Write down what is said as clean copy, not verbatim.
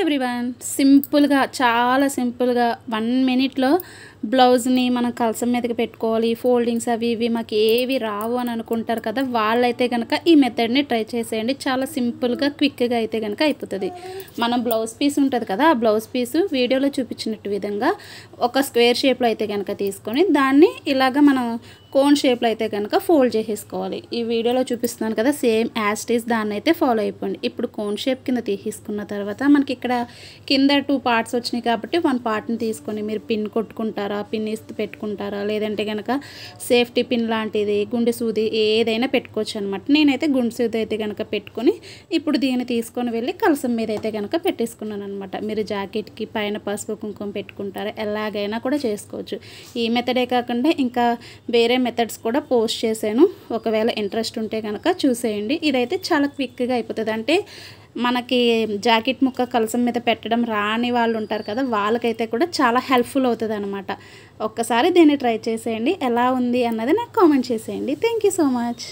everyone సింపుల్గా చాలా సింపుల్గా 1 మినిట్లో బ్లౌజ్ని మనం కలసం మీదకి పెట్టుకోవాలి ఫోల్డింగ్స్ అవి ఇవి మాకు ఏవి రావు అని అనుకుంటారు కదా వాళ్ళైతే కనుక ఈ మెథడ్ని ట్రై చేసేయండి చాలా సింపుల్గా క్విక్గా అయితే కనుక అయిపోతుంది మనం బ్లౌజ్ పీస్ ఉంటుంది కదా ఆ బ్లౌజ్ పీసు వీడియోలో చూపించినట్టు విధంగా ఒక స్క్వేర్ షేప్లో అయితే కనుక తీసుకొని దాన్ని ఇలాగ మనం కోన్ షేప్లో అయితే కనుక ఫోల్డ్ చేసేసుకోవాలి ఈ వీడియోలో చూపిస్తున్నాను కదా సేమ్ యాజ్ ఇట్ ఈస్ దాన్ని అయితే ఫాలో అయిపోండి ఇప్పుడు కోన్ షేప్ కింద తీసుకున్న తర్వాత మనకి ఇక్కడ కింద 2 పార్ట్స్ వచ్చినాయి కాబట్టి 1 పార్ట్ని తీసుకొని మీరు పిన్ కొట్టుకుంటారా పిన్ ఇస్తూ పెట్టుకుంటారా లేదంటే కనుక సేఫ్టీ పిన్ లాంటిది గుండె సూది ఏదైనా పెట్టుకోవచ్చు అనమాట నేనైతే గుండె సూది అయితే కనుక పెట్టుకొని ఇప్పుడు దీన్ని తీసుకొని వెళ్ళి కలసం మీద అయితే కనుక పెట్టేసుకున్నాను అనమాట మీరు జాకెట్కి పైన పసుపు కుంకుమ పెట్టుకుంటారా ఎలాగైనా కూడా చేసుకోవచ్చు ఈ మెథడే కాకుండా ఇంకా వేరే మెథడ్స్ కూడా పోస్ట్ చేశాను ఒకవేళ ఇంట్రెస్ట్ ఉంటే కనుక చూసేయండి ఇదైతే చాలా క్విక్గా అయిపోతుంది అంటే మనకి జాకెట్ ముక్క కలసం మీద పెట్టడం రాని వాళ్ళు ఉంటారు కదా వాళ్ళకైతే కూడా చాలా హెల్ప్ఫుల్ అవుతుంది అనమాట ఒక్కసారి దీన్ని ట్రై చేసేయండి ఎలా ఉంది అన్నది నాకు కామెంట్ చేసేయండి థ్యాంక్ యూ సో మచ్